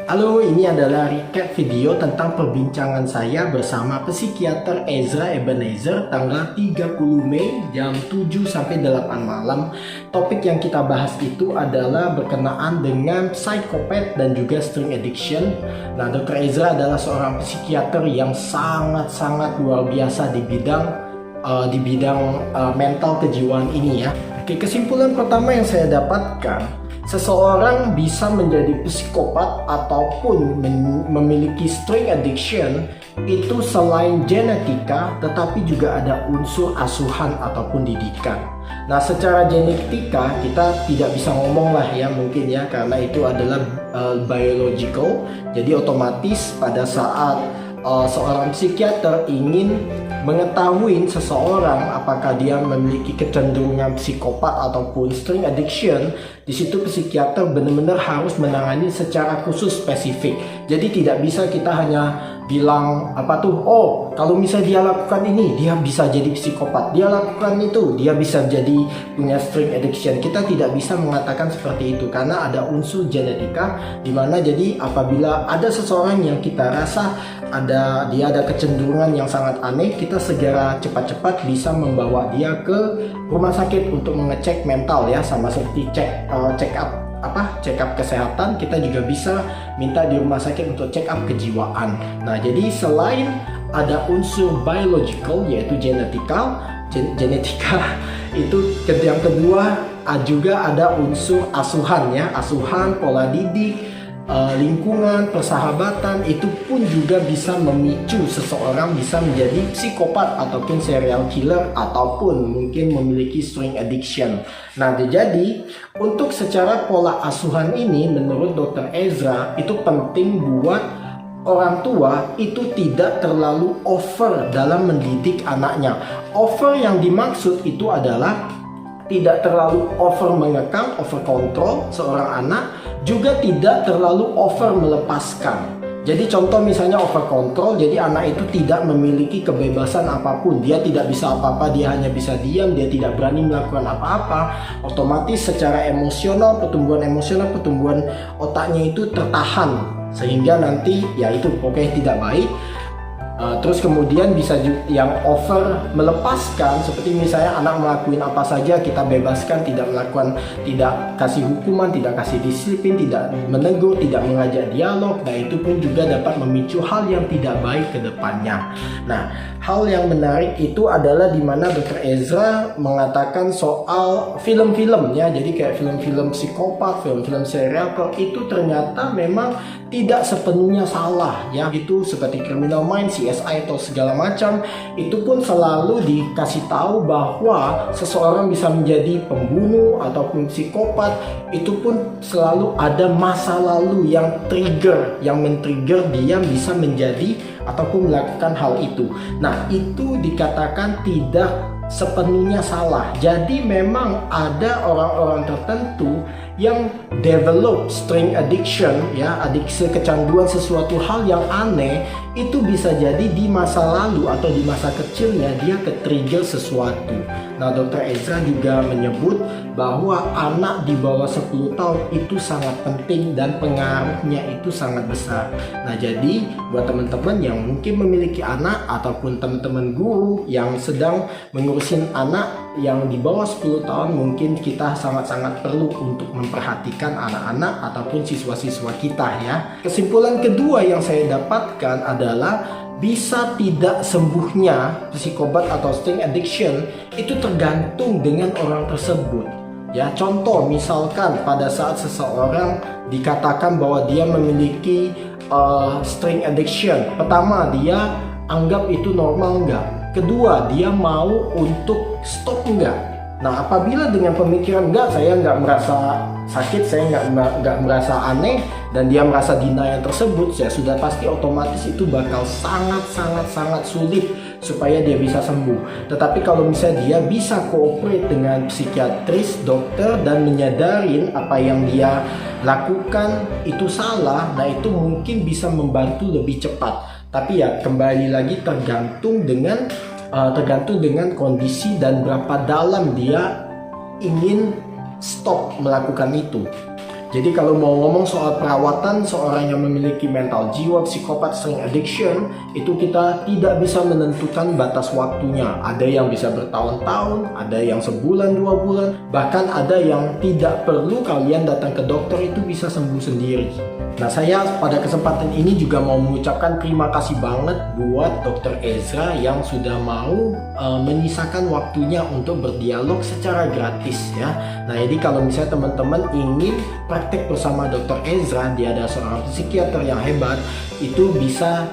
Halo, ini adalah recap video tentang perbincangan saya bersama psikiater Ezra Ebenezer tanggal 30 Mei jam 7 sampai 8 malam. Topik yang kita bahas itu adalah berkenaan dengan psikopat dan juga string addiction. Nah, Dr. Ezra adalah seorang psikiater yang sangat-sangat luar biasa di bidang mental kejiwaan ini ya. Oke, kesimpulan pertama yang saya dapatkan, seseorang bisa menjadi psikopat ataupun memiliki string addiction itu selain genetika, tetapi juga ada unsur asuhan ataupun didikan. Nah, secara genetika kita tidak bisa ngomong lah ya mungkin ya, karena itu adalah biological. Jadi otomatis pada saat seorang psikiater ingin mengetahui seseorang apakah dia memiliki kecenderungan psikopat ataupun string addiction, di situ psikiater benar-benar harus menangani secara khusus spesifik. Jadi tidak bisa kita hanya bilang oh kalau misalnya dia lakukan ini dia bisa jadi psikopat, dia lakukan itu dia bisa jadi punya string addiction. Kita tidak bisa mengatakan seperti itu karena ada unsur genetika, dimana jadi apabila ada seseorang yang kita rasa dia ada kecenderungan yang sangat aneh, kita segera cepat-cepat bisa membawa dia ke rumah sakit untuk mengecek mental ya, sama seperti check up kesehatan. Kita juga bisa minta di rumah sakit untuk check up kejiwaan. Nah, jadi selain ada unsur biological yaitu genetika itu yang kedua juga ada unsur asuhan ya, asuhan, pola didik, lingkungan, persahabatan. Itu pun juga bisa memicu seseorang bisa menjadi psikopat ataupun serial killer ataupun mungkin memiliki string addiction. Nah, jadi untuk secara pola asuhan ini menurut Dr. Ezra itu penting buat orang tua itu tidak terlalu over dalam mendidik anaknya. Over yang dimaksud itu adalah tidak terlalu over mengekang, over kontrol seorang anak, juga tidak terlalu over melepaskan. Jadi contoh misalnya over kontrol, jadi anak itu tidak memiliki kebebasan apapun, dia tidak bisa apa-apa, dia hanya bisa diam, dia tidak berani melakukan apa-apa. Otomatis secara emosional, pertumbuhan otaknya itu tertahan, sehingga nanti ya itu pokoknya tidak baik. Terus kemudian bisa yang over melepaskan, seperti misalnya anak melakukan apa saja kita bebaskan, tidak kasih hukuman, tidak kasih disiplin, tidak menegur, tidak mengajak dialog. Nah, itu pun juga dapat memicu hal yang tidak baik ke depannya. Nah, hal yang menarik itu adalah di mana Dr. Ezra mengatakan soal film-film ya. Jadi kayak film-film psikopat, film-film serial killer itu ternyata memang tidak sepenuhnya salah ya. Itu seperti Criminal Minds, CSI atau segala macam, itu pun selalu dikasih tahu bahwa seseorang bisa menjadi pembunuh ataupun psikopat, itu pun selalu ada masa lalu yang men-trigger dia bisa menjadi ataupun melakukan hal itu. Nah, itu dikatakan tidak sepenuhnya salah. Jadi memang ada orang-orang tertentu yang develop string addiction ya, adiksi kecanduan sesuatu hal yang aneh, itu bisa jadi di masa lalu atau di masa kecilnya dia ke-trigger sesuatu. Nah, Dr. Ezra juga menyebut bahwa anak di bawah 10 tahun itu sangat penting dan pengaruhnya itu sangat besar. Nah, jadi buat teman-teman yang mungkin memiliki anak ataupun teman-teman guru yang sedang mengurusin anak yang di bawah 10 tahun, mungkin kita sangat-sangat perlu untuk memperhatikan anak-anak ataupun siswa-siswa kita ya. Kesimpulan kedua yang saya dapatkan adalah bisa tidak sembuhnya psikopat atau string addiction itu tergantung dengan orang tersebut. Ya, contoh misalkan pada saat seseorang dikatakan bahwa dia memiliki string addiction, pertama dia anggap itu normal enggak? Kedua, dia mau untuk stop enggak? Nah, apabila dengan pemikiran enggak, saya enggak merasa sakit, saya enggak merasa aneh, dan dia merasa denial tersebut, ya sudah pasti otomatis itu bakal sangat sulit supaya dia bisa sembuh. Tetapi kalau misalnya dia bisa cooperate dengan psikiatris, dokter, dan menyadarin apa yang dia lakukan itu salah, nah itu mungkin bisa membantu lebih cepat. Tapi ya kembali lagi tergantung dengan kondisi dan berapa dalam dia ingin stop melakukan itu. Jadi kalau mau ngomong soal perawatan seorang yang memiliki mental jiwa psikopat sering addiction, itu kita tidak bisa menentukan batas waktunya. Ada yang bisa bertahun-tahun, ada yang sebulan, 2 bulan, bahkan ada yang tidak perlu kalian datang ke dokter, itu bisa sembuh sendiri. Nah, saya pada kesempatan ini juga mau mengucapkan terima kasih banget buat Dr. Ezra yang sudah mau menyisakan waktunya untuk berdialog secara gratis ya. Nah, jadi kalau misalnya teman-teman ingin praktek bersama Dr. Ezra, dia adalah seorang psikiater yang hebat, itu bisa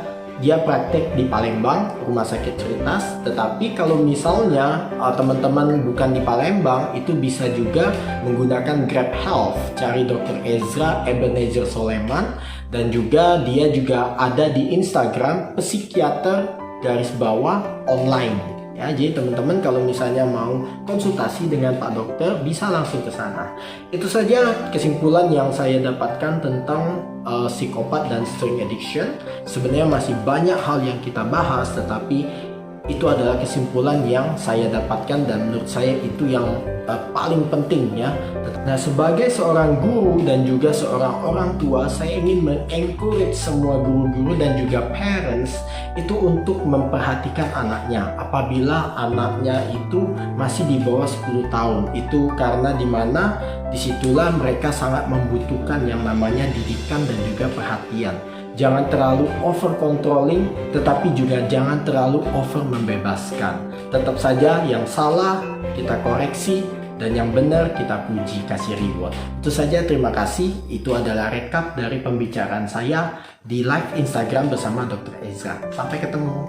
dia praktek di Palembang, Rumah Sakit Cerdas. Tetapi kalau misalnya teman-teman bukan di Palembang, itu bisa juga menggunakan Grab Health. Cari Dr. Ezra Ebenezer Soleman, dan juga dia juga ada di Instagram psikiater_online. Ya, jadi teman-teman kalau misalnya mau konsultasi dengan Pak Dokter bisa langsung ke sana. Itu saja kesimpulan yang saya dapatkan tentang psikopat dan string addiction. Sebenarnya masih banyak hal yang kita bahas, tetapi itu adalah kesimpulan yang saya dapatkan dan menurut saya itu yang paling penting ya. Nah, sebagai seorang guru dan juga seorang orang tua, saya ingin mengencourage semua guru-guru dan juga parents itu untuk memperhatikan anaknya apabila anaknya itu masih di bawah 10 tahun. Itu karena dimana disitulah mereka sangat membutuhkan yang namanya didikan dan juga perhatian. Jangan terlalu over controlling, tetapi juga jangan terlalu over membebaskan. Tetap saja yang salah kita koreksi dan yang benar kita puji, kasih reward. Itu saja, terima kasih. Itu adalah rekap dari pembicaraan saya di live Instagram bersama Dr. Ezra. Sampai ketemu.